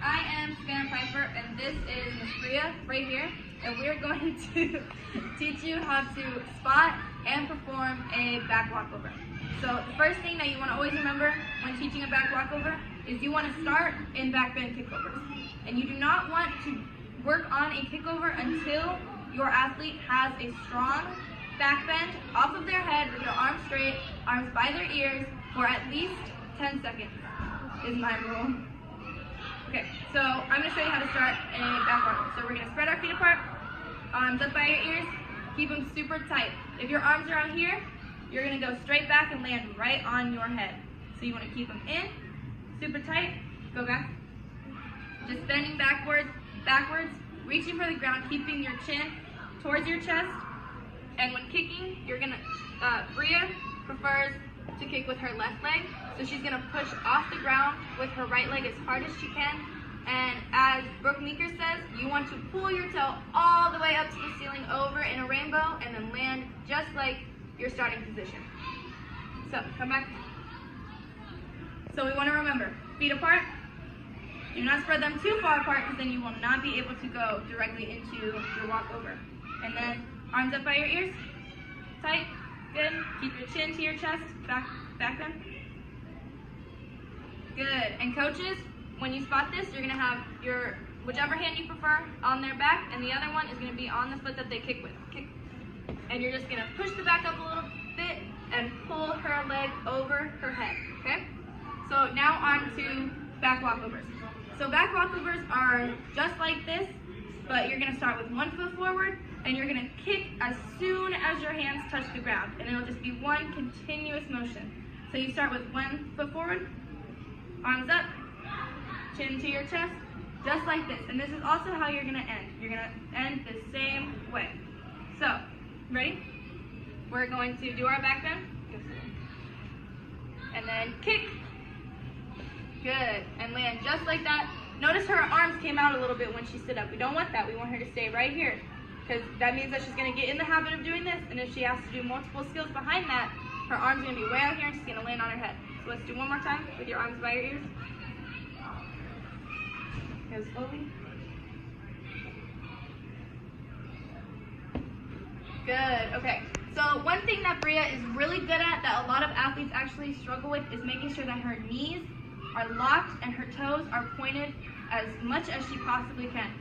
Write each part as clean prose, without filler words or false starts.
I am Savannah Piper, and this is Miss Bria right here, and we're going to teach you how to spot and perform a back walkover. So the first thing that you want to always remember when teaching a back walkover is you want to start in back bend kickovers, and you do not want to work on a kickover until your athlete has a strong back bend off of their head with their arms straight, arms by their ears, for at least 10 seconds is my rule. Okay, so I'm going to show you how to start a back walkover. So we're going to spread our feet apart, arms up by your ears, keep them super tight. If your arms are out here, you're going to go straight back and land right on your head. So you want to keep them in, super tight, go back. Just bending backwards, reaching for the ground, keeping your chin towards your chest. And when kicking, you're going to, Bria prefers to kick with her left leg. So she's going to push off the ground with her right leg as hard as she can. And as Brooke Meeker says, you want to pull your toe all the way up to the ceiling over in a rainbow and then land just like your starting position. So come back. So we want to remember, feet apart. Do not spread them too far apart because then you will not be able to go directly into your walkover. And then arms up by your ears, tight, good. Keep your chin to your chest, back bend. Good. And coaches, when you spot this, you're going to have your whichever hand you prefer on their back, and the other one is going to be on the foot that they kick with. Kick. And you're just going to push the back up a little bit and pull her leg over her head. Okay? So now on to back walkovers. So back walkovers are just like this, but you're going to start with one foot forward, and you're going to kick as soon as your hands touch the ground, and it'll just be one continuous motion. So you start with one foot forward, arms up, chin to your chest, just like this. And this is also how you're going to end. You're going to end the same way. So, ready? We're going to do our back bend. And then kick. Good. And land just like that. Notice her arms came out a little bit when she stood up. We don't want that. We want her to stay right here, because that means that she's going to get in the habit of doing this, and if she has to do multiple skills behind that, her arms are going to be way out here and she's going to land on her head. So let's do one more time with your arms by your ears. Go slowly. Good. Okay. So one thing that Bria is really good at that a lot of athletes actually struggle with is making sure that her knees are locked and her toes are pointed as much as she possibly can.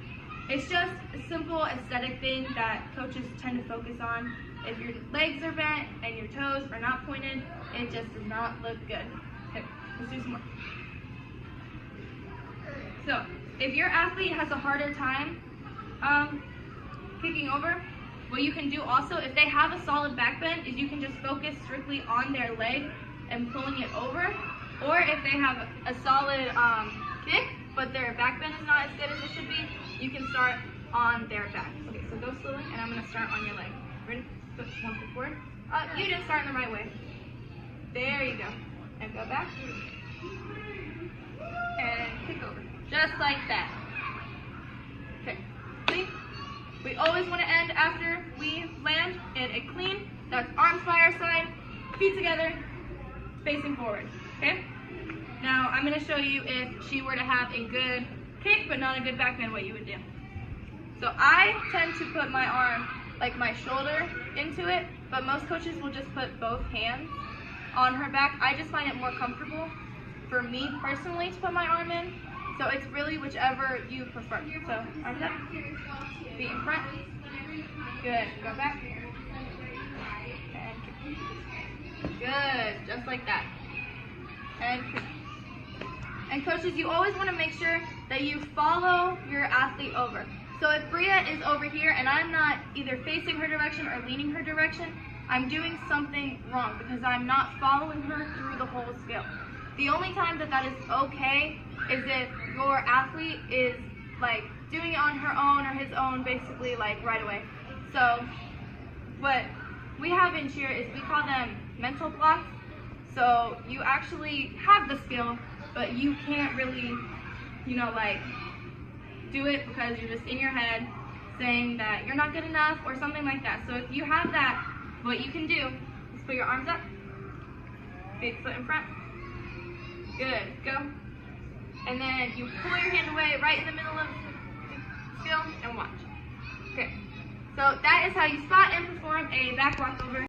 It's just a simple aesthetic thing that coaches tend to focus on. If your legs are bent and your toes are not pointed, it just does not look good. Okay, let's do some more. So, if your athlete has a harder time kicking over, what you can do also, if they have a solid back bend, is you can just focus strictly on their leg and pulling it over. Or if they have a solid kick, but their back bend is not as good as it should be, you can start on their back. Okay, so go slowly, and I'm going to start on your leg. Ready? Put one foot forward. You didn't start in the right way. There you go. And go back. And kick over. Just like that. Okay, clean. We always want to end after we land in a clean. That's arms by our side, feet together, facing forward. Okay? Now, I'm going to show you if she were to have a good kick but not a good back bend, what you would do. So I tend to put my arm, like my shoulder, into it, but most coaches will just put both hands on her back. I just find it more comfortable for me personally to put my arm in. So it's really whichever you prefer. So arms up, feet in front. Good. Go back. And kick. Good. Just like that. And kick. And coaches, you always want to make sure that you follow your athlete over. So if Bria is over here and I'm not either facing her direction or leaning her direction, I'm doing something wrong because I'm not following her through the whole skill. The only time that that is okay is if your athlete is like doing it on her own or his own, basically like right away. So what we have in cheer is we call them mental blocks. So you actually have the skill, but you can't really, like do it because you're just in your head saying that you're not good enough or something like that. So if you have that, what you can do is put your arms up, big foot in front. Good, go. and then you pull your hand away right in the middle of the skill and watch. Okay, so that is how you spot and perform a back walkover.